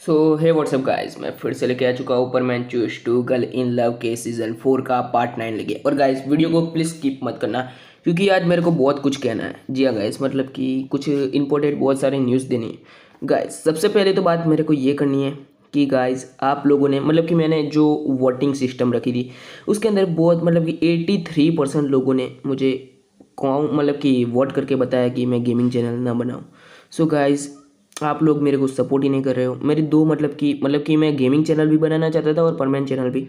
सो हे WhatsApp guys, मैं फिर से लेके आ चुका हूँ Perman choose to girl in love के सीजन 4 का पार्ट 9 लेके। और गाइस वीडियो को प्लीज़ स्किप मत करना क्योंकि आज मेरे को बहुत कुछ कहना है। जी हाँ गाइस, मतलब कि कुछ इंपॉर्टेंट बहुत सारे न्यूज़ देनी है। गाइस सबसे पहले तो बात मेरे को ये करनी है कि गाइस आप लोगों ने मतलब कि मैंने जो वोटिंग सिस्टम रखी थी उसके अंदर बहुत मतलब कि 83% लोगों ने मुझे कौन मतलब कि वोट करके बताया कि मैं गेमिंग चैनल ना बनाऊँ। सो गाइस आप लोग मेरे को सपोर्ट ही नहीं कर रहे हो। मेरी दो मतलब कि मैं गेमिंग चैनल भी बनाना चाहता था और परमानेंट चैनल भी,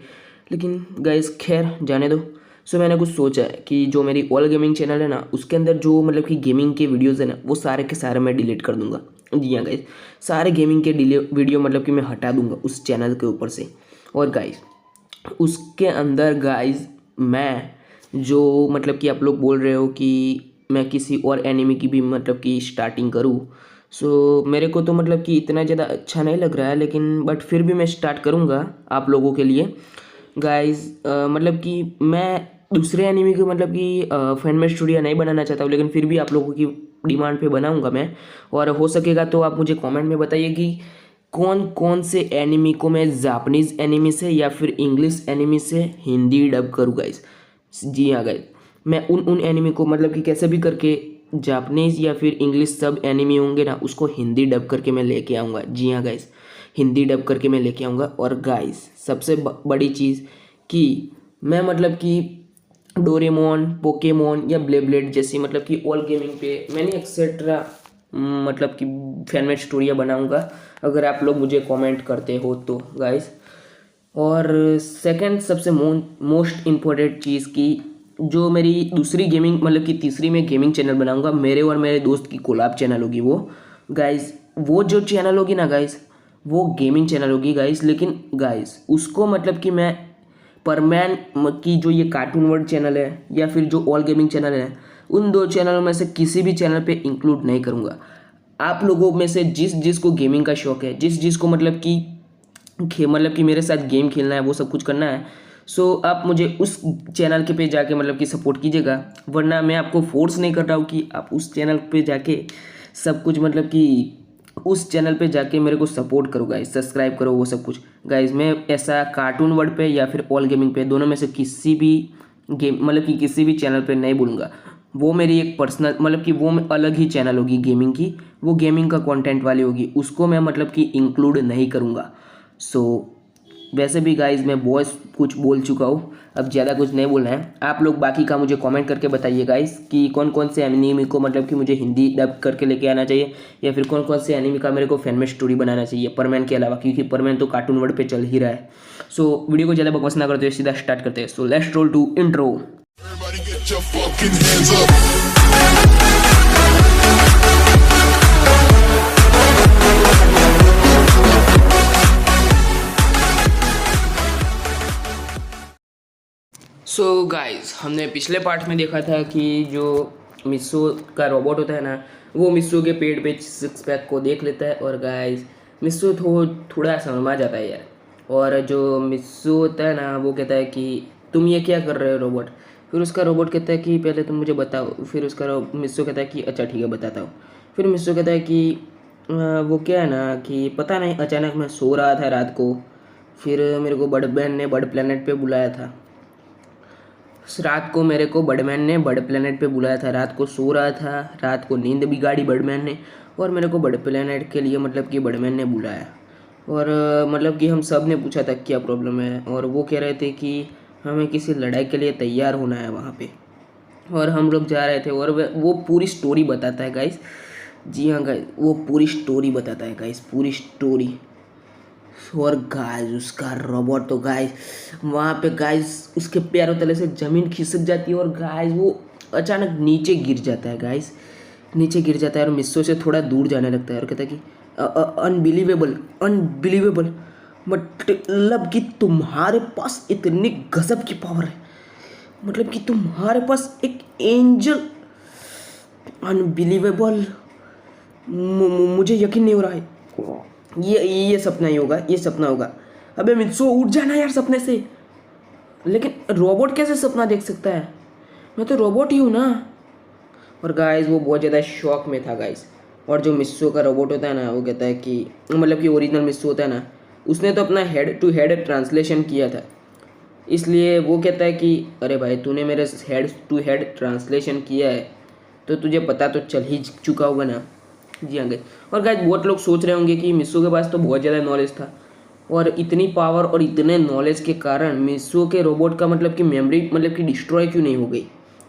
लेकिन गाइस खैर जाने दो। सो मैंने कुछ सोचा है कि जो मेरी ऑल गेमिंग चैनल है ना उसके अंदर जो मतलब कि गेमिंग के वीडियोज़ है ना वो सारे के सारे मैं डिलीट कर दूंगा। जी हाँ गाइस, सारे गेमिंग के वीडियो मतलब कि मैं हटा दूंगा उस चैनल के ऊपर से। और गाइस उसके अंदर गाइस मैं जो मतलब कि आप लोग बोल रहे हो कि मैं किसी और एनिमी की भी मतलब कि स्टार्टिंग करूँ। सो मेरे को तो मतलब कि इतना ज़्यादा अच्छा नहीं लग रहा है, लेकिन बट फिर भी मैं स्टार्ट करूँगा आप लोगों के लिए। गाइस मतलब कि मैं दूसरे एनिमी को मतलब कि फैन में स्टूडियो नहीं बनाना चाहता हूँ, लेकिन फिर भी आप लोगों की डिमांड पे बनाऊँगा मैं। और हो सकेगा तो आप मुझे कमेंट में बताइए कि कौन कौन से एनिमी को मैं जापानीज़ एनिमी से या फिर इंग्लिश एनिमी से हिंदी डब करूँ गाइस। जी हाँ गाइस, मैं उन एनिमी को मतलब कि कैसे भी करके जापानीज़ या फिर इंग्लिश सब एनिमी होंगे ना उसको हिंदी डब करके मैं लेके आऊँगा। जी हाँ गाइस, हिंदी डब करके मैं लेके आऊँगा। और गाइस सबसे बड़ी चीज़ कि मैं मतलब कि डोरेमोन, पोकेमोन या ब्लेब्लेड जैसी मतलब कि ऑल गेमिंग पे मैंने एक्सेट्रा मतलब कि फैनमेड स्टोरियाँ बनाऊंगा अगर आप लोग मुझे कमेंट करते हो तो गाइस। और सेकंड सबसे मोस्ट इम्पोर्टेंट चीज़ की जो मेरी दूसरी गेमिंग मतलब कि तीसरी मैं गेमिंग चैनल बनाऊंगा, मेरे और मेरे दोस्त की कोलैब चैनल होगी वो गाइस। वो जो चैनल होगी ना गाइस वो गेमिंग चैनल होगी गाइस, लेकिन गाइस उसको मतलब कि मैं परमैन की जो ये कार्टून वर्ल्ड चैनल है या फिर जो ऑल गेमिंग चैनल है उन दो चैनलों में से किसी भी चैनल पे इंक्लूड नहीं करूँगा। आप लोगों में से जिस जिस को गेमिंग का शौक है, जिस जिस को मतलब कि मतलब कि मेरे साथ गेम खेलना है, वो सब कुछ करना है, सो आप मुझे उस चैनल के पे जाके मतलब कि सपोर्ट कीजिएगा। वरना मैं आपको फोर्स नहीं कर रहा हूँ कि आप उस चैनल पे जाके सब कुछ मतलब कि उस चैनल पे जाके मेरे को सपोर्ट करो गाइस, सब्सक्राइब करो वो सब कुछ गाइस। मैं ऐसा कार्टून वर्ड पे या फिर ऑल गेमिंग पे दोनों में से किसी भी गेम मतलब कि किसी भी चैनल पे नहीं बोलूँगा। वो मेरी एक पर्सनल मतलब कि वो अलग ही चैनल होगी गेमिंग की, वो गेमिंग का कंटेंट वाली होगी, उसको मैं मतलब कि इंक्लूड नहीं करूँगा। सो वैसे भी गाइज मैं बहुत कुछ बोल चुका हूँ, अब ज़्यादा कुछ नहीं बोलना है। आप लोग बाकी का मुझे कमेंट करके बताइए गाइज कि कौन कौन से एनिमी को मतलब कि मुझे हिंदी डब करके लेके आना चाहिए या फिर कौन कौन से एनिमी का मेरे को फैन में स्टोरी बनाना चाहिए परमैन के अलावा, क्योंकि परमैन तो कार्टून वर्ड पे चल ही रहा है। सो वीडियो को ज़्यादा बकवास ना करते हुए सीधा स्टार्ट करते हैं। So let's roll to intro. Everybody get your fucking hands up. So guys हमने पिछले पार्ट में देखा था कि जो मिस्सो का रोबोट होता है ना वो मिस्सो के पेट पे सिक्स पैक को देख लेता है। और गाइस मिस्सो थोड़ा शर्मा जाता है यार। और जो मिस्सो होता है ना वो कहता है कि तुम ये क्या कर रहे हो रोबोट। फिर उसका रोबोट कहता है कि पहले तुम मुझे बताओ। फिर उसका मिस्सो कहता है कि अच्छा ठीक है बताता हूँ। फिर मिस्सो कहता है कि वो क्या है ना कि पता नहीं अचानक मैं सो रहा था रात को, फिर मेरे को बड़ बहन ने बड़ प्लेनेट पे बुलाया था। रात को मेरे को बर्डमैन ने बर्ड प्लेनेट पे बुलाया था, रात को सो रहा था, रात को नींद बिगाड़ी बर्डमैन ने और मेरे को बर्ड प्लेनेट के लिए मतलब कि बर्डमैन ने बुलाया। और मतलब कि हम सब ने पूछा था क्या प्रॉब्लम है, और वो कह रहे थे कि हमें किसी लड़ाई के लिए तैयार होना है वहाँ पे। और हम लोग जा रहे थे और वो पूरी स्टोरी बताता है गाइस। जी हाँ गाइस, वो पूरी स्टोरी बताता है गाइस, पूरी स्टोरी। और गाइस उसका रोबोट तो गाइस वहाँ पे गाइस उसके पैरों तले से ज़मीन खिसक जाती है और गाइस वो अचानक नीचे गिर जाता है गाइस, नीचे गिर जाता है और मिस्सो से थोड़ा दूर जाने लगता है और कहता है कि अनबिलीवेबल अनबिलीवेबल, मतलब कि तुम्हारे पास इतनी गजब की पावर है, मतलब कि तुम्हारे पास एक एंजल, अनबिलीवेबल, मुझे यकीन नहीं हो रहा है। ये सपना ही होगा, ये सपना होगा। अबे मित्सो उठ जाना यार सपने से। लेकिन रोबोट कैसे सपना देख सकता है, मैं तो रोबोट ही हूँ ना। और गाइस वो बहुत ज़्यादा शॉक में था गाइस। और जो मिस्सो का रोबोट होता है ना वो कहता है कि मतलब कि ओरिजिनल मिस्सो होता है ना, उसने तो अपना हेड टू हेड ट्रांसलेशन किया था, इसलिए वो कहता है कि अरे भाई तूने मेरे हेड टू हेड ट्रांसलेशन किया है तो तुझे पता तो चल ही चुका होगा ना। जी हाँ गाइस। और गाइस बहुत लोग सोच रहे होंगे कि मिस्सो के पास तो बहुत ज़्यादा नॉलेज था, और इतनी पावर और इतने नॉलेज के कारण मिस्सो के रोबोट का मतलब कि मेमोरी मतलब कि डिस्ट्रॉय क्यों नहीं हो गई,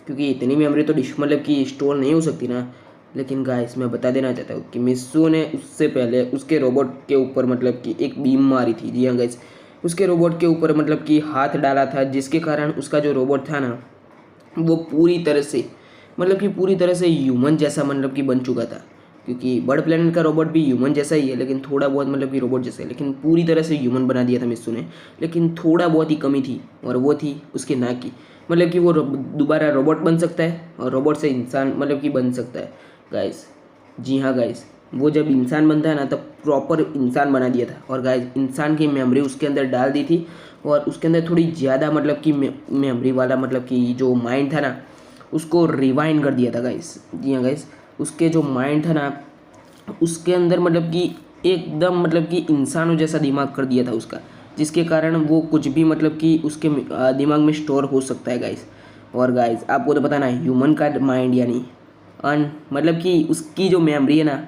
क्योंकि इतनी मेमोरी तो मतलब कि स्टोर नहीं हो सकती ना। लेकिन गाइस मैं बता देना चाहता हूँ कि मिस्सो ने उससे पहले उसके रोबोट के ऊपर मतलब कि एक बीम मारी थी। जी हाँ गाइस, उसके रोबोट के ऊपर मतलब कि हाथ डाला था, जिसके कारण उसका जो रोबोट था ना वो पूरी तरह से मतलब कि पूरी तरह से ह्यूमन जैसा मतलब कि बन चुका था। क्योंकि बर्ड प्लेनेट का रोबोट भी ह्यूमन जैसा ही है, लेकिन थोड़ा बहुत मतलब कि रोबोट जैसा है, लेकिन पूरी तरह से ह्यूमन बना दिया था मिस्सू ने। लेकिन थोड़ा बहुत ही कमी थी, और वो थी उसके नाक की। मतलब कि वो दोबारा रोबोट बन सकता है और रोबोट से इंसान मतलब कि बन सकता है गाइस। जी हाँ गाइस, वो जब इंसान बनता है ना तब प्रॉपर इंसान बना दिया था। और गाइस इंसान की मेमोरी उसके अंदर डाल दी थी, और उसके अंदर थोड़ी ज़्यादा मतलब कि मेमोरी वाला मतलब कि जो माइंड था ना उसको रिवाइंड कर दिया था गाइस। जी हाँ गाइस, उसके जो माइंड था ना उसके अंदर मतलब कि एकदम मतलब कि इंसानों जैसा दिमाग कर दिया था उसका, जिसके कारण वो कुछ भी मतलब कि उसके दिमाग में स्टोर हो सकता है गाइस। और गाइस आपको तो पता ना ह्यूमन का माइंड यानी मतलब कि उसकी जो मेमोरी है ना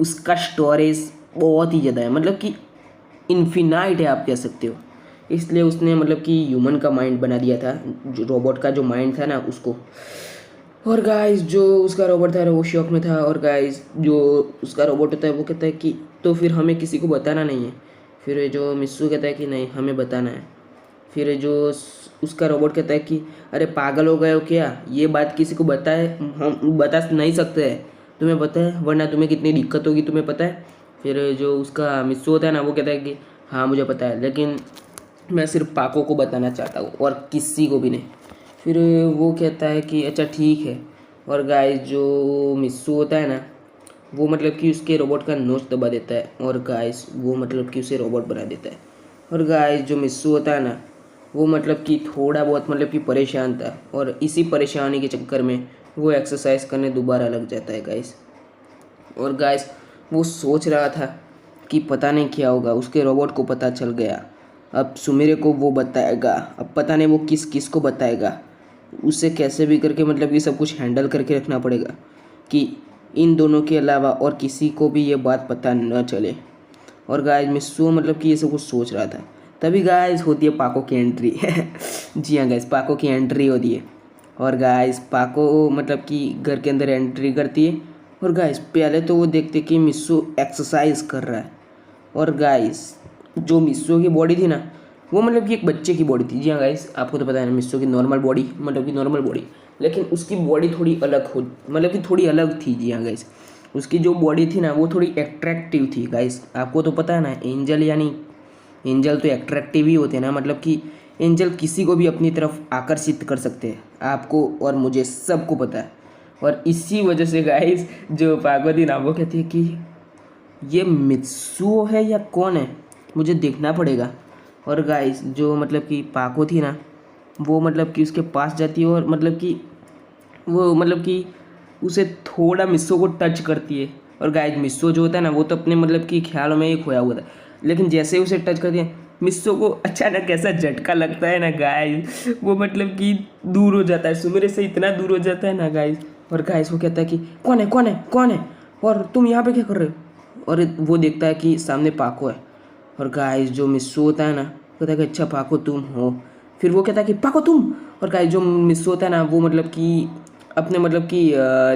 उसका स्टोरेज बहुत ही ज़्यादा है, मतलब कि इन्फिनाइट है आप कह सकते हो। इसलिए उसने मतलब कि ह्यूमन का माइंड बना दिया था, जो रोबोट का जो माइंड था ना उसको। और गाइस जो उसका रोबोट था वो शॉक में था। और गाइस जो उसका रोबोट होता है वो कहता है कि तो फिर हमें किसी को बताना नहीं है। फिर जो मिस्सू कहता है कि नहीं हमें बताना है। फिर जो उसका रोबोट कहता है कि अरे पागल हो गए हो क्या, ये बात किसी को बताए हम बता नहीं सकते हैं, तुम्हें पता है वरना तुम्हें कितनी दिक्कत होगी तुम्हें पता है। फिर जो उसका मिस्सू होता है ना वो कहता है कि हाँ मुझे पता है, लेकिन मैं सिर्फ पाको को बताना चाहता हूँ और किसी को भी नहीं। फिर वो कहता है कि अच्छा ठीक है। और गाइस जो मिस्सू होता है ना वो मतलब कि उसके रोबोट का नोच दबा देता है, और गाइस वो मतलब कि उसे रोबोट बना देता है। और गाइस जो मिस्सू होता है ना वो मतलब कि थोड़ा बहुत मतलब कि परेशान था, और इसी परेशानी के चक्कर में वो एक्सरसाइज करने दोबारा लग जाता है गाइस। और गाइस वो सोच रहा था कि पता नहीं क्या होगा, उसके रोबोट को पता चल गया, अब सुमेरे को वो बताएगा, अब पता नहीं वो किस किस को बताएगा। उसे कैसे भी करके मतलब ये सब कुछ हैंडल करके रखना पड़ेगा कि इन दोनों के अलावा और किसी को भी ये बात पता न चले। और गाइस मिस्सू मतलब कि ये सब कुछ सोच रहा था, तभी गाइस होती है पाको की एंट्री। जी हाँ गाइस, पाको की एंट्री होती है। और गाइस पाको मतलब कि घर के अंदर एंट्री करती है। और गाइस पहले तो वो देखते कि मिस्सू एक्सरसाइज कर रहा है। और गाइस जो मिस्सू की बॉडी थी ना वो मतलब कि एक बच्चे की बॉडी थी। जी हाँ गाइस, आपको तो पता है ना मिस्सू की नॉर्मल बॉडी मतलब कि नॉर्मल बॉडी, लेकिन उसकी बॉडी थोड़ी अलग हो मतलब कि थोड़ी अलग थी। जी हाँ गाइस, उसकी जो बॉडी थी ना वो थोड़ी एट्रैक्टिव थी गाइस। आपको तो पता है ना एंजल यानी एंजल तो एट्रैक्टिव ही होते हैं ना, मतलब कि एंजल किसी को भी अपनी तरफ आकर्षित कर सकते हैं, आपको और मुझे सबको पता है। और इसी वजह से गाइस जो पार्वती ना वो कहती है कि ये मित्सुओ है या कौन है, मुझे देखना पड़ेगा। और गाइस जो मतलब कि पाको थी ना वो मतलब कि उसके पास जाती है, और मतलब कि वो मतलब कि उसे थोड़ा मिस्सो को टच करती है। और गाइस मिस्सो जो होता है ना वो तो अपने मतलब कि ख्यालों में ही खोया हुआ था, लेकिन जैसे ही उसे टच करती है मिस्सो को अचानक कैसा झटका लगता है ना गाइस, वो मतलब कि दूर हो जाता है, सुमेरे से इतना दूर हो जाता है ना गाइस। और गाइस वो कहता है कि कौन है कौन है कौन है, और तुम यहाँ पे क्या कर रहे हो। और वो देखता है कि सामने पाको है। और गाइस जो मिस्सू होता है ना कहता है कि अच्छा पाको तुम हो। फिर वो कहता है कि पाको तुम। और गाइस जो मिस्सू होता है ना वो मतलब कि अपने मतलब कि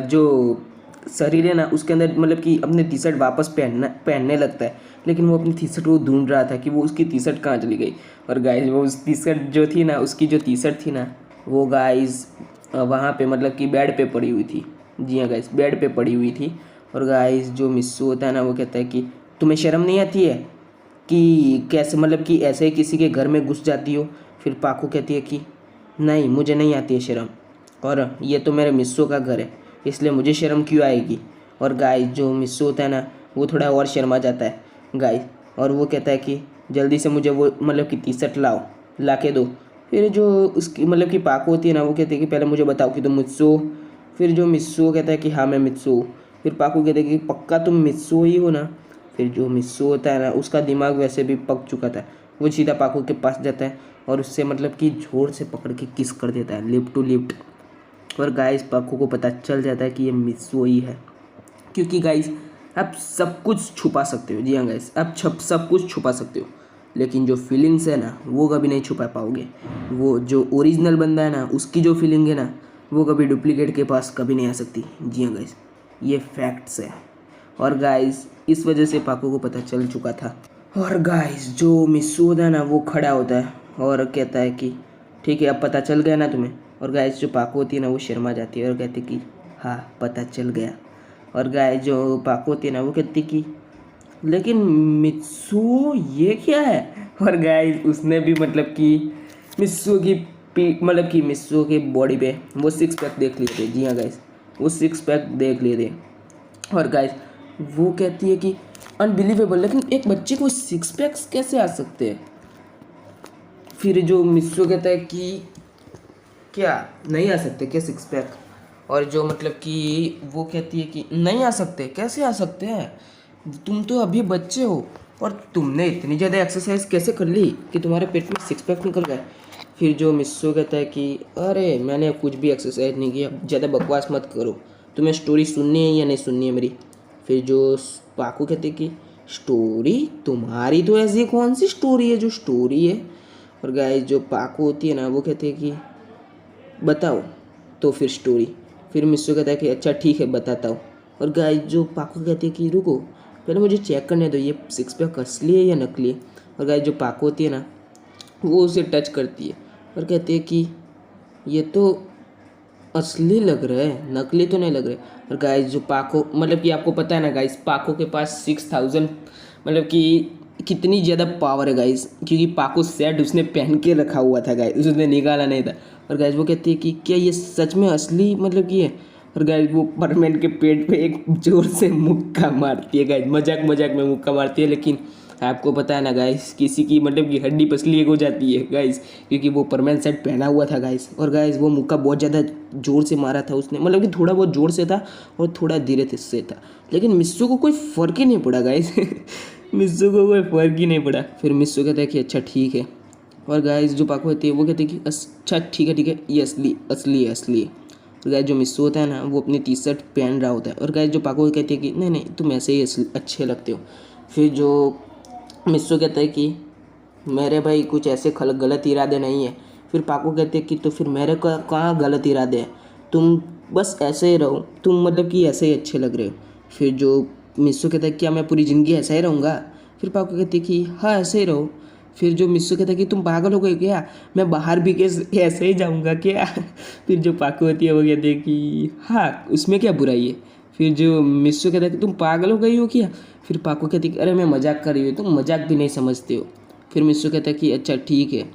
जो शरीर है ना उसके अंदर मतलब कि अपने टी शर्ट वापस पहनने लगता है, लेकिन वो अपनी टी शर्ट को ढूंढ रहा था कि वो उसकी टी शर्ट कहाँ चली गई। और गाइस वो उस टी शर्ट जो थी ना उसकी जो टी शर्ट थी ना वो गाइस वहाँ पे मतलब कि बेड पे पड़ी हुई थी। जी हाँ गाइस, बेड पे पड़ी हुई थी। और गाइस जो मिस्सू होता है ना वो कहता है कि तुम्हें शर्म नहीं आती है कि कैसे मतलब कि ऐसे ही किसी के घर में घुस जाती हो। फिर पाको कहती है कि नहीं मुझे नहीं आती है शर्म, और ये तो मेरे मिस्सू का घर है इसलिए मुझे शर्म क्यों आएगी। और गाइस जो मिस्सू होता है ना वो थोड़ा और शर्मा जाता है गाइस, और वो कहता है कि जल्दी से मुझे वो मतलब कि टी शर्ट लाओ, ला के दो। फिर जो उसकी मतलब कि पाको होती है ना वो कहती है कि पहले मुझे बताओ कि तुम मिस्सू हो। फिर जो मिस्सू कहता है कि हाँ मैं मिस्सू हूँ। फिर पाकू कहते कि पक्का तुम मिस्सू ही हो ना। फिर जो मिस्सू होता है ना उसका दिमाग वैसे भी पक चुका था, वो सीधा पाकू के पास जाता है और उससे मतलब कि जोर से पकड़ के किस कर देता है, लिप टू लिप। और गाइस पाकू को पता चल जाता है कि ये मिस्सू ही है, क्योंकि गाइस आप सब कुछ छुपा सकते हो। जी हाँ गाइस, आप सब कुछ छुपा सकते हो, लेकिन जो फीलिंग्स है ना वो कभी नहीं छुपा पाओगे। वो जो ओरिजिनल बंदा है ना उसकी जो फीलिंग है ना वो कभी डुप्लीकेट के पास कभी नहीं आ सकती। जी हाँ गाइस, ये फैक्ट्स है। और गाइस इस वजह से पाकू को पता चल चुका था। और गाइस जो मिस्सू होता है ना वो खड़ा होता है और कहता है कि ठीक है अब पता चल गया ना तुम्हें। और गाइस जो पाकू होती है ना वो शर्मा जाती है और कहती कि हाँ पता चल गया। और गाइस जो पाकू होती है ना वो कहती कि लेकिन मित्सू ये क्या है। और गाइस उसने भी मतलब कि मित्सू की मतलब कि मित्सू की बॉडी पे वो सिक्स पैक देख लिए थे। जी हाँ गाइस, वो सिक्स पैक देख लिए थे। और गाइस वो कहती है कि अनबिलीवेबल, लेकिन एक बच्चे को सिक्स पैक्स कैसे आ सकते हैं। फिर जो मित्सू कहता है कि क्या नहीं आ सकते क्या सिक्स पैक। और जो मतलब कि वो कहती है कि नहीं आ सकते, कैसे आ सकते हैं, तुम तो अभी बच्चे हो और तुमने इतनी ज़्यादा एक्सरसाइज कैसे कर ली कि तुम्हारे पेट में सिक्स पैक निकल गए। फिर जो मिस्सू कहता है कि अरे मैंने कुछ भी एक्सरसाइज नहीं किया, ज़्यादा बकवास मत करो, तुम्हें स्टोरी सुननी है या नहीं सुननी है मेरी। फिर जो पाकू कहते कि स्टोरी तुम्हारी, तो ऐसी कौन सी स्टोरी है जो स्टोरी है। और गाइस जो पाकू होती है ना वो कहती है कि बताओ तो फिर स्टोरी। फिर मिस्सू कहता है कि अच्छा ठीक है बताता हूँ। और गाइस जो पाकू कहती है कि रुको पहले मुझे चेक करने दो ये सिक्स पैक असली है या नकली है। और गाइस जो पाकू होती है ना वो उसे टच करती है और कहती है कि ये तो असली लग रहा है, नकली तो नहीं लग रहा है। और गाइस जो पाको मतलब कि आपको पता है ना गाइस पाको के पास 6000 मतलब कि कितनी ज़्यादा पावर है गाइस, क्योंकि पाको सेट उसने पहन के रखा हुआ था गाइस, उसने निकाला नहीं था। और गाइस वो कहती है कि क्या ये सच में असली मतलब कि है। और गाइस वो परमेंट के पेट पे एक जोर से मुक्का मारती है गाइस, मजाक मजाक में मुक्का मारती है, लेकिन आपको पता है ना गाइस किसी की मतलब कि हड्डी पसली एक हो जाती है गाइस, क्योंकि वो परमानेंट सेट पहना हुआ था गाइस। और गाइस वो मुक्का बहुत ज़्यादा जोर से मारा था उसने, मतलब कि थोड़ा बहुत जोर से था और थोड़ा धीरे से था, लेकिन मिस्सू को कोई फ़र्क ही नहीं पड़ा गाइस मिस्सू को कोई फ़र्क ही नहीं पड़ा। फिर मिस्सू कहता है कि अच्छा ठीक है। और गाइस जो पाकू होती है वो कहती है कि अच्छा ठीक है ये असली है। और गाइस जो मिस्सू होता है ना वो अपनी टी शर्ट पहन रहा होता है। और गाइस जो पाकू कहती है कि नहीं तुम ऐसे ही अच्छे लगते हो। फिर जो मिस्सू कहता है कि मेरे भाई कुछ ऐसे गलत इरादे नहीं है। फिर पाकू कहते हैं कि तो फिर मेरे को कहाँ गलत इरादे हैं, तुम बस ऐसे ही रहो, तुम मतलब कि ऐसे ही अच्छे लग रहे हो। फिर जो मिस्सू कहता है क्या मैं पूरी ज़िंदगी ऐसा ही रहूँगा। फिर पाकू कहती है कि हाँ ऐसे ही रहो। फिर जो मिस्सू कहता है कि तुम पागल हो गए क्या, मैं बाहर भी कैसे ऐसे ही जाऊँगा क्या फिर जो पाकू होती है वो कहती है कि हाँ उसमें क्या बुराई है। फिर जो मिस्सू कहता है कि तुम पागल हो गई हो क्या। फिर पाकू कहती है अरे मैं मजाक कर रही हूँ, तुम मजाक भी नहीं समझते हो। फिर मिस्सू कहता है कि अच्छा ठीक है।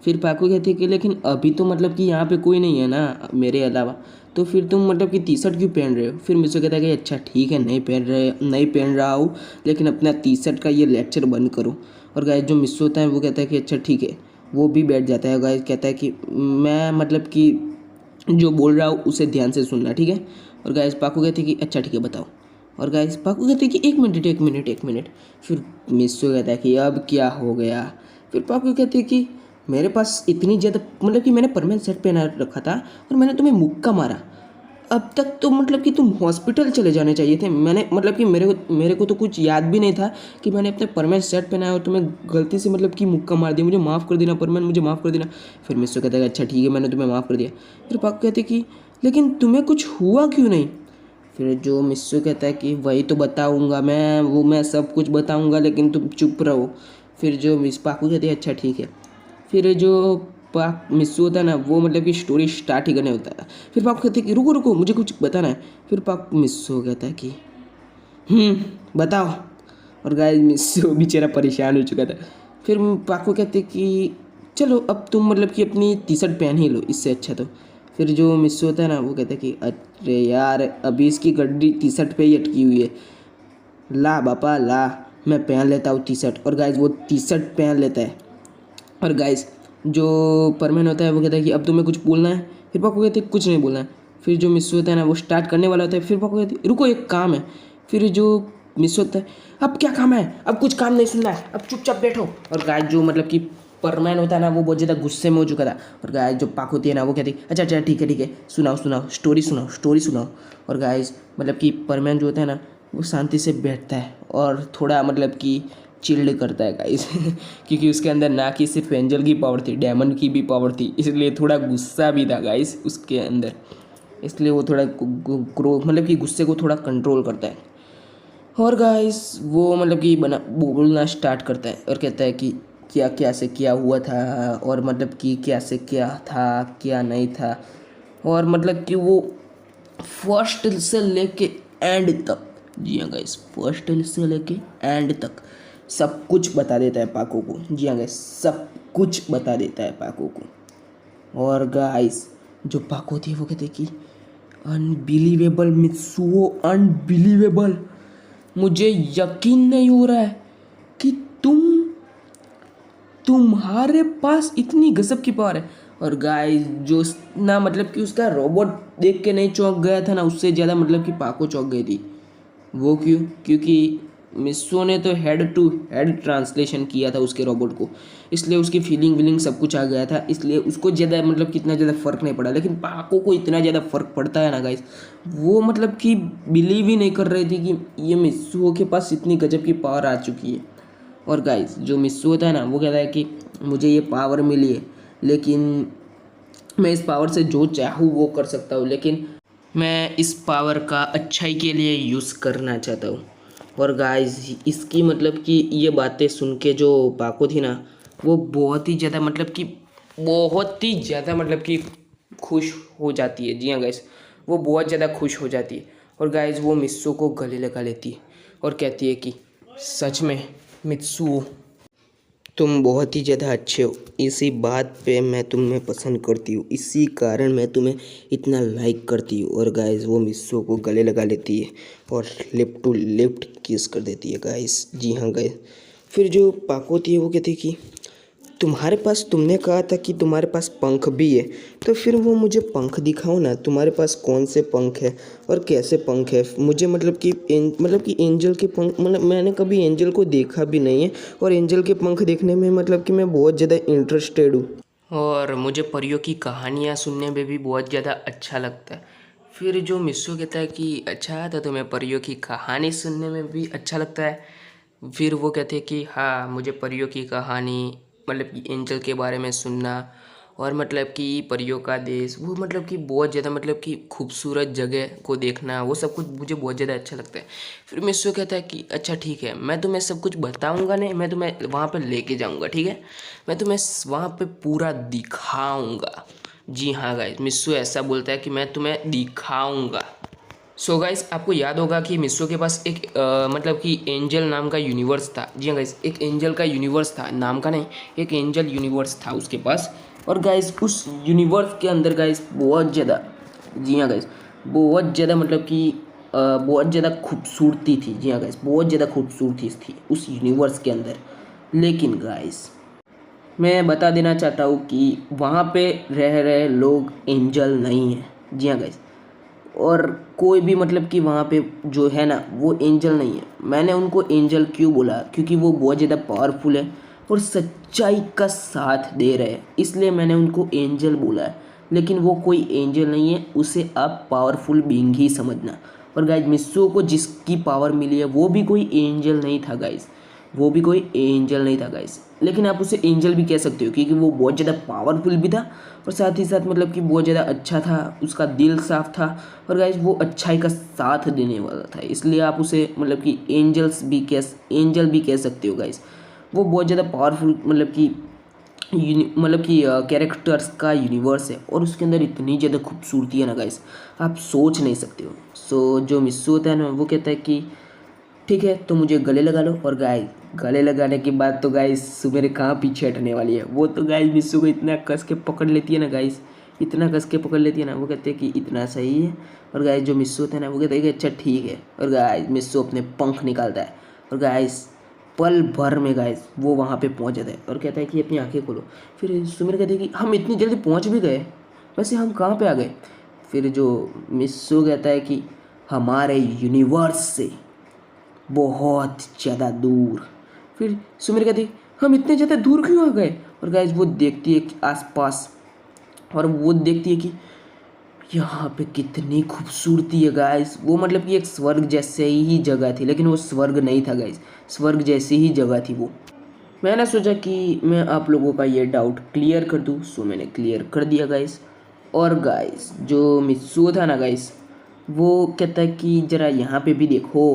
फिर पाकू कहती है कि लेकिन अभी तो मतलब कि यहाँ पे कोई नहीं है ना मेरे अलावा, तो फिर तुम मतलब कि टी शर्ट क्यों पहन रहे हो। फिर मिस्सू कहता है कि अच्छा ठीक है नहीं पहन रहा हूँ, लेकिन अपना टी शर्ट का ये लेक्चर बंद करो। और गाइस जो मिस्सू होता है वो कहता है कि अच्छा ठीक है, वो भी बैठ जाता है। गाइस कहता है कि मैं मतलब कि जो बोल रहा हूँ उसे ध्यान से सुनना ठीक है। और गाइस पाकू कहती है कि अच्छा ठीक है बताओ। और गाइस पाकू कहते हैं कि एक मिनट। फिर मिस्सू कहता है कि अब क्या हो गया। फिर पाकू कहते हैं कि मेरे पास इतनी ज़्यादा मतलब कि मैंने परमानेंट सेट पहना रखा था और मैंने तुम्हें मुक्का मारा, अब तक तो मतलब कि तुम हॉस्पिटल चले जाने चाहिए थे। मैंने मतलब कि मेरे को तो कुछ याद भी नहीं था कि मैंने अपने परमानेंट सेट पहनाया और तुम्हें गलती से मतलब कि मुक्का मार दिया, मुझे माफ़ कर देना परमानेंट, मुझे माफ़ कर देना। फिर मिस्सू कहता है अच्छा ठीक है मैंने तुम्हें माफ़ कर दिया। फिर पाकू कहते कि लेकिन तुम्हें कुछ हुआ क्यों नहीं। फिर जो मिस्सू कहता है कि वही तो बताऊंगा मैं सब कुछ बताऊंगा, लेकिन तुम चुप रहो। फिर जो पाकू कहते हैं अच्छा ठीक है। फिर जो मिस्सू होता है ना वो मतलब कि स्टोरी स्टार्ट ही करने होता है। फिर पाकू कहते हैं कि रुको मुझे कुछ बताना है। फिर मिस्सू कहता है कि बताओ। और गाइस मिस्सू बेचारा परेशान हो चुका था। फिर पाकू कहते हैं कि चलो अब तुम मतलब कि अपनी टी शर्ट पहन ही लो, इससे अच्छा तो। फिर जो मिस्सू होता है ना वो कहता है कि अरे यार अभी इसकी गड्डी टी शर्ट पे ही अटकी हुई है, ला बापा ला मैं पहन लेता हूँ टी शर्ट। और गाइस वो टी शर्ट पहन लेता है। और गाइस जो परमैन होता है वो कहता है कि अब तुम्हें कुछ बोलना है। फिर पाकू कहते हैं कुछ नहीं बोलना है। फिर जो मिस्सू होता है ना वो स्टार्ट करने वाला होता है, फिर पाको कहती है रुको एक काम है। फिर जो मिस्सू होता है अब क्या काम है, अब कुछ काम नहीं सुनना है, अब चुपचाप बैठो। और गाय जो मतलब कि परमैन होता है ना वो बहुत ज़्यादा गुस्से में हो चुका था। और गाय जो पाक होती है ना वो कहती है अच्छा अच्छा ठीक है सुनाओ सुनाओ स्टोरी सुनाओ स्टोरी सुनाओ। और गाय मतलब कि परमैन जो होता है ना वो शांति से बैठता है और थोड़ा मतलब कि चिल्ड करता है गाइस क्योंकि उसके अंदर ना कि सिर्फ एंजल की पावर थी, डायमंड की भी पावर थी, इसलिए थोड़ा गुस्सा भी था गाइस उसके अंदर। इसलिए वो थोड़ा क्रोध मतलब कि गुस्से को थोड़ा कंट्रोल करता है। और गाइस वो मतलब कि बना बोलना स्टार्ट करता है और कहता है कि क्या क्या से क्या हुआ था और मतलब कि क्या से क्या था क्या नहीं था। और मतलब कि वो फर्स्ट से लेके एंड तक, जी हाँ गाइस फर्स्ट से लेके एंड तक सब कुछ बता देता है पाको को। जी हाँ गाइस सब कुछ बता देता है पाको को। और गाइस जो पाको थी वो कहते कि अनबिलीवेबल मित्सुओ अनबिलीवेबल, मुझे यकीन नहीं हो रहा है कि तुम्हारे पास इतनी गजब की पावर है। और गाइस जो ना मतलब कि उसका रोबोट देख के नहीं चौंक गया था ना, उससे ज़्यादा मतलब कि पाको चौंक गई थी। वो क्यों? क्योंकि मिस्सो ने तो हेड टू हेड ट्रांसलेशन किया था उसके रोबोट को, इसलिए उसकी फीलिंग वीलिंग सब कुछ आ गया था, इसलिए उसको ज़्यादा मतलब कि इतना ज़्यादा फ़र्क नहीं पड़ा। लेकिन पाको को इतना ज़्यादा फ़र्क पड़ता है ना गाइस, वो मतलब कि बिलीव ही नहीं कर रही थी कि ये मिस्सो के पास इतनी गजब की पावर आ चुकी है। और गाइस जो मिस्सो होता है ना वो कहता है कि मुझे ये पावर मिली है, लेकिन मैं इस पावर से जो चाहूँ वो कर सकता हूँ, लेकिन मैं इस पावर का अच्छाई के लिए यूज़ करना चाहता हूँ। और गाइस इसकी मतलब कि ये बातें सुन के जो पाको थी ना वो बहुत ही ज़्यादा मतलब कि बहुत ही ज़्यादा मतलब कि खुश हो जाती है। जी हाँ गाइस वो बहुत ज़्यादा खुश हो जाती है। और गाइस वो मित्सु को गले लगा लेती है और कहती है कि सच में मित्सु तुम बहुत ही ज़्यादा अच्छे हो, इसी बात पे मैं तुम्हें पसंद करती हूँ, इसी कारण मैं तुम्हें इतना लाइक करती हूँ। और गाइस वो मिस्सो को गले लगा लेती है और लिप टू लिप्ट किस कर देती है गाइस। जी हाँ गाइस फिर जो पाको होती है वो कहती है कि तुम्हारे पास, तुमने कहा था कि तुम्हारे पास पंख भी है, तो फिर वो मुझे पंख दिखाओ ना, तुम्हारे पास कौन से पंख है और कैसे पंख है। मुझे मतलब कि एंजल के पंख, मतलब मैंने कभी एंजल को देखा भी नहीं है और एंजल के पंख देखने में मतलब कि मैं बहुत ज़्यादा इंटरेस्टेड हूँ और मुझे परियों की कहानियाँ सुनने में भी बहुत ज़्यादा अच्छा लगता है। फिर जो मिस्सू कहता है कि अच्छा तो तुम्हें परियों की कहानी सुनने में भी अच्छा लगता है। फिर वो कहते हैं कि हाँ मुझे परियों की कहानी मतलब कि एंजल के बारे में सुनना और मतलब कि परियों का देश, वो मतलब कि बहुत ज़्यादा मतलब कि खूबसूरत जगह को देखना, वो सब कुछ मुझे बहुत ज़्यादा अच्छा लगता है। फिर मिस्सू कहता है कि अच्छा ठीक है मैं तुम्हें सब कुछ बताऊंगा नहीं, मैं तुम्हें वहाँ पे लेके जाऊंगा, ठीक है मैं तुम्हें वहाँ पे पूरा दिखाऊंगा। जी हाँ गाइस मिस्सू ऐसा बोलता है कि मैं तुम्हें दिखाऊंगा। सो गाइस आपको याद होगा कि मिस्सो के पास एक मतलब कि एंजल नाम का यूनिवर्स था। जी हाँ गाइस एक एंजल का यूनिवर्स था, नाम का नहीं, एक एंजल यूनिवर्स था उसके पास। और गाइस उस यूनिवर्स के अंदर गाइस बहुत ज़्यादा, जी हाँ गाइस बहुत ज़्यादा मतलब कि बहुत ज़्यादा खूबसूरती थी। जी हाँ गाइस बहुत ज़्यादा खूबसूरती थी उस यूनिवर्स के अंदर। लेकिन गाइस मैं बता देना चाहता हूँ कि वहाँ पे रह रहे लोग एंजल नहीं हैं। जी हाँ गाइस और कोई भी मतलब कि वहाँ पे जो है ना वो एंजल नहीं है। मैंने उनको एंजल क्यों बोला, क्योंकि वो बहुत ज़्यादा पावरफुल है और सच्चाई का साथ दे रहे हैं, इसलिए मैंने उनको एंजल बोला है। लेकिन वो कोई एंजल नहीं है, उसे आप पावरफुल बीइंग ही समझना। और गाइज मिस्सो को जिसकी पावर मिली है वो भी कोई एंजल नहीं था गाइज, वो भी कोई एंजल नहीं था गाइस, लेकिन आप उसे एंजल भी कह सकते हो क्योंकि वो बहुत ज़्यादा पावरफुल भी था और साथ ही साथ मतलब कि बहुत ज़्यादा अच्छा था, उसका दिल साफ था और गाइस वो अच्छाई का साथ देने वाला था, इसलिए आप उसे मतलब कि एंजल भी कह सकते हो गाइस। वो बहुत ज़्यादा पावरफुल मतलब कि कैरेक्टर्स का यूनिवर्स है और उसके अंदर इतनी ज़्यादा खूबसूरती है ना गाइस, आप सोच नहीं सकते हो। सो जो मिस्सू होता है ना वो कहता है कि ठीक है तो मुझे गले लगा लो। और गले लगाने के बाद तो गाइस मेरे कहाँ पीछे हटने वाली है, वो तो गाइस मिस्सू को इतना कस के पकड़ लेती है ना गाइस, इतना कस के पकड़ लेती है ना, वो कहते हैं कि इतना सही है। और गाइस जो मिस्सू होता है ना वो कहते हैं कि अच्छा ठीक है। और गाइस मिस्सू अपने पंख निकालता है और गाइस पल भर में गाइस वो वहाँ पे पहुँच जाता है और कहता है कि अपनी आंखें खोलो। फिर सुमिर कहते हैं कि हम इतनी जल्दी पहुँच भी गए, वैसे हम कहाँ पे आ गए। फिर जो मिस्सू कहता है कि हमारे यूनिवर्स से बहुत ज़्यादा दूर। फिर सुमिर कहती है हम इतने ज़्यादा दूर क्यों आ गए। और गाइस वो देखती है कि आसपास, और वो देखती है कि यहाँ पे कितनी खूबसूरती है गाइस। वो मतलब कि एक स्वर्ग जैसे ही जगह थी, लेकिन वो स्वर्ग नहीं था गाइस, स्वर्ग जैसी ही जगह थी वो। मैंने सोचा कि मैं आप लोगों का ये डाउट क्लियर कर दूँ, सो मैंने क्लियर कर दिया गाइस। और गाइस जो मित्सुओ था ना गाइस, वो कहता है कि ज़रा यहाँ पे भी देखो।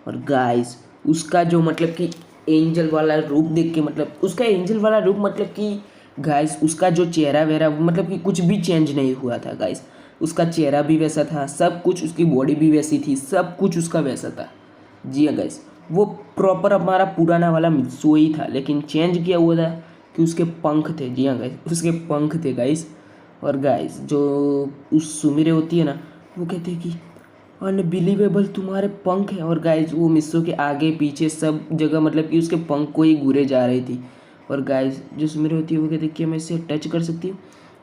और गाइस उसका जो मतलब कि एंजल वाला रूप देख के, मतलब उसका एंजल वाला रूप मतलब कि गाइस उसका जो चेहरा वेरा मतलब कि कुछ भी चेंज नहीं हुआ था गाइस। उसका चेहरा भी वैसा था, सब कुछ, उसकी बॉडी भी वैसी थी, सब कुछ उसका वैसा था। जी हाँ गाइस, वो प्रॉपर हमारा पुराना वाला मित्सुओ ही था, लेकिन चेंज किया हुआ था कि उसके पंख थे। जी हाँ गाइस, उसके पंख थे गाइस। और गाइस जो उस सुमिरे होती है ना, वो कहते हैं कि अनबिलीवेबल तुम्हारे पंख हैं। और गाइस वो मिस्सो के आगे पीछे सब जगह मतलब कि उसके पंख को ही घूरे जा रही थी। और गाइस जो सुमिरे होती है वो कहती है कि मैं इसे टच कर सकती हूँ।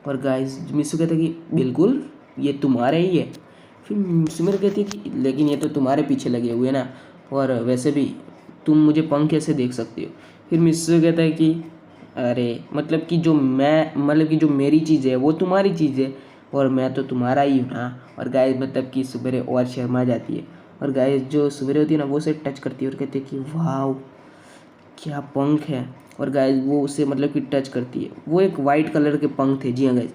और गाइस मिस्सो कहता है कि बिल्कुल ये तुम्हारा ही है। फिर सुमिर कहती है कि लेकिन ये तो तुम्हारे पीछे लगे हुए ना, और वैसे भी तुम मुझे पंख कैसे देख सकती हो। फिर मिस्सो कहता है कि अरे मतलब कि जो मैं मतलब कि जो मेरी चीज़ है वो तुम्हारी चीज़ है, और मैं तो तुम्हारा ही हूँ ना। और गाय मतलब कि सुबेरे और शर्मा जाती है। और गाय जो सुबेरे होती है ना, वो उसे टच करती है और कहती है कि वाह क्या पंख है। और गाय वो उसे मतलब कि टच करती है। वो एक वाइट कलर के पंख थे। जी हाँ गाइस,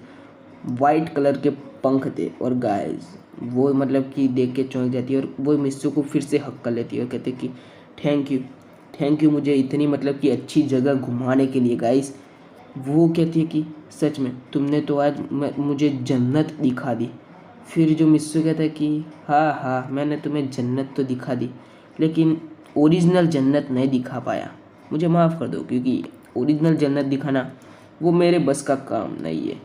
वाइट कलर के पंख थे। और गाइस वो मतलब कि देख के चौंक जाती है, और वो मिस्सू को फिर से हक कर लेती है और कहते हैं कि थैंक यू मुझे इतनी मतलब कि अच्छी जगह घुमाने के लिए गाइस। वो कहती है कि सच में तुमने तो आज मुझे जन्नत दिखा दी। फिर जो मिस्सू कहता है कि हाँ मैंने तुम्हें जन्नत तो दिखा दी, लेकिन ओरिजिनल जन्नत नहीं दिखा पाया, मुझे माफ़ कर दो, क्योंकि ओरिजिनल जन्नत दिखाना वो मेरे बस का काम नहीं है।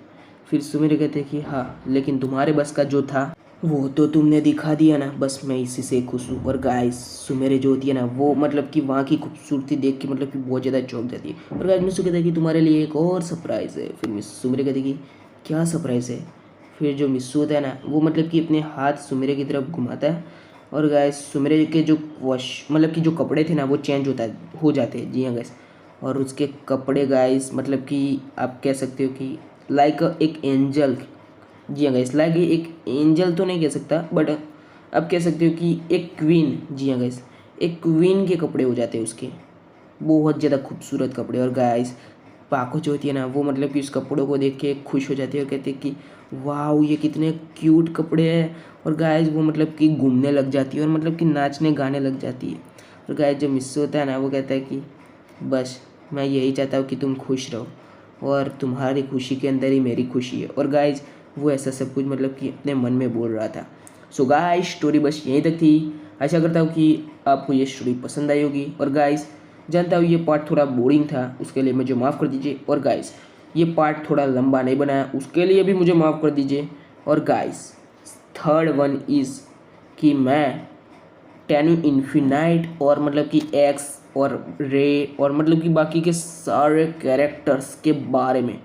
फिर सुमिर कहते हैं कि हाँ लेकिन तुम्हारे बस का जो था वो तो तुमने दिखा दिया ना, बस मैं इसी से खुश हूँ। और गाइस सुमेरे जो होती है ना, वो मतलब कि वहाँ की खूबसूरती देख के मतलब कि बहुत ज़्यादा चौंक जाती है। और गाइस मिस्सू कहता है कि तुम्हारे लिए एक और सरप्राइज़ है। फिर मिस सुमेरे कहती है कि क्या सरप्राइज़ है। फिर जो मिस्सू होता है ना, वो मतलब कि अपने हाथ सुमेरे की तरफ घुमाता है। और गाइस सुमेरे के जो मतलब कि जो कपड़े थे ना, वो चेंज हो जाते हैं। जी हाँ गाइस, और उसके कपड़े गाइस मतलब कि आप कह सकते हो कि लाइक एक एंजल। जी हाँ गाइस, लाइक एक एंजल तो नहीं कह सकता, बट आप कह सकते हो कि एक क्वीन। जी हाँ गाइस, एक क्वीन के कपड़े हो जाते हैं उसके, बहुत ज़्यादा खूबसूरत कपड़े। और गाइस पाको जो होती है ना, वो मतलब कि उस कपड़ों को देख के खुश हो जाती है और कहते हैं कि वाह ये कितने क्यूट कपड़े हैं। और गाइस वो मतलब कि घूमने लग जाती है और मतलब कि नाचने गाने लग जाती है। और गाइस जो मिस्सू होता है ना, वो कहता है कि बस मैं यही चाहता हूँ कि तुम खुश रहो, और तुम्हारी खुशी के अंदर ही मेरी खुशी है। और गाइज वो ऐसा सब कुछ मतलब कि अपने मन में बोल रहा था। सो गाइज स्टोरी बस यहीं तक थी। आशा करता हूँ कि आपको ये स्टोरी पसंद आई होगी। और गाइज जानता हूँ ये पार्ट थोड़ा बोरिंग था, उसके लिए मुझे माफ़ कर दीजिए। और गाइज ये पार्ट थोड़ा लंबा नहीं बनाया, उसके लिए भी मुझे माफ़ कर दीजिए। और गाइज थर्ड वन इज़ कि मैं टेनु इन्फिनाइट और मतलब कि एक्स और रे और मतलब कि बाकी के सारे कैरेक्टर्स के बारे में,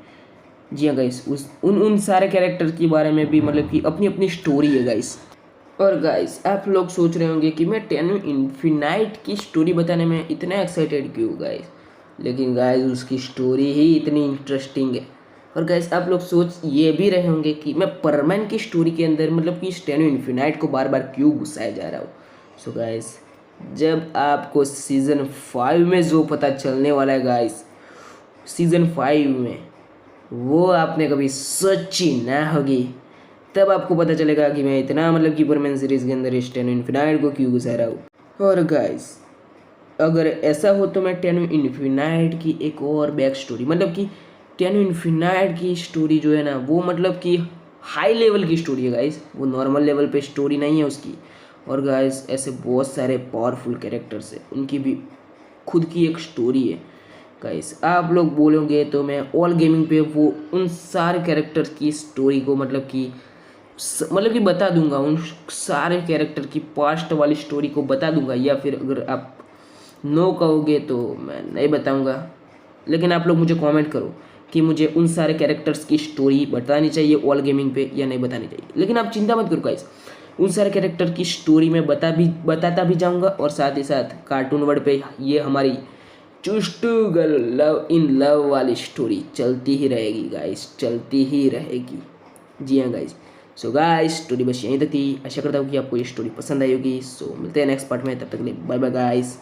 जी हाँ गाइस, उस उन सारे कैरेक्टर्स के बारे में भी मतलब कि अपनी अपनी स्टोरी है गाइस। और गाइस आप लोग सोच रहे होंगे कि मैं टेनु इन्फिनाइट की स्टोरी बताने में इतना एक्साइटेड क्यों गाइस, लेकिन गाइस उसकी स्टोरी ही इतनी इंटरेस्टिंग है। और गाइस आप लोग सोच ये भी रहे होंगे कि मैं परमैन की स्टोरी के अंदर मतलब कि टेनु इन्फिनाइट को बार बार क्यों घुसाया जा रहा हूँ। सो गाइस जब आपको सीज़न 5 में जो पता चलने वाला है गाइस, सीज़न 5 में वो आपने कभी सोची ना होगी, तब आपको पता चलेगा कि मैं इतना मतलब कि परमैन सीरीज़ के अंदर टेनु इन्फिनाइट को क्यों घुसा रहा हूँ। और गाइस अगर ऐसा हो तो मैं टेनु इन्फिनाइट की एक और बैक स्टोरी मतलब कि टेनु इन्फिनाइट की स्टोरी जो है ना, वो मतलब कि हाई लेवल की स्टोरी है गाइस, वो नॉर्मल लेवल पे स्टोरी नहीं है उसकी। और गाइस ऐसे बहुत सारे पावरफुल कैरेक्टर्स हैं, उनकी भी खुद की एक स्टोरी है। गाइस आप लोग बोलोगे तो मैं ऑल गेमिंग पे वो उन सारे कैरेक्टर्स की स्टोरी को मतलब कि बता दूंगा, उन सारे कैरेक्टर की पास्ट वाली स्टोरी को बता दूंगा। या फिर अगर आप नो कहोगे तो मैं नहीं बताऊंगा, लेकिन आप लोग मुझे कमेंट करो कि मुझे उन सारे कैरेक्टर्स की स्टोरी बतानी चाहिए ऑल गेमिंग पे या नहीं बतानी चाहिए, लेकिन आप चिंता मत करो गाइस, उन सारे कैरेक्टर की स्टोरी मैं बताता भी जाऊंगा और साथ ही साथ कार्टून वर्ड पे ये हमारी choose to girl love in love वाली स्टोरी चलती ही रहेगी गाइस, चलती ही रहेगी। जी हाँ गाइस। सो गाइस स्टोरी बस यहीं तक थी, आशा करता हूँ कि आपको ये स्टोरी पसंद आई होगी। सो मिलते हैं नेक्स्ट पार्ट में, तब तक के लिए बाय बाय गाइस।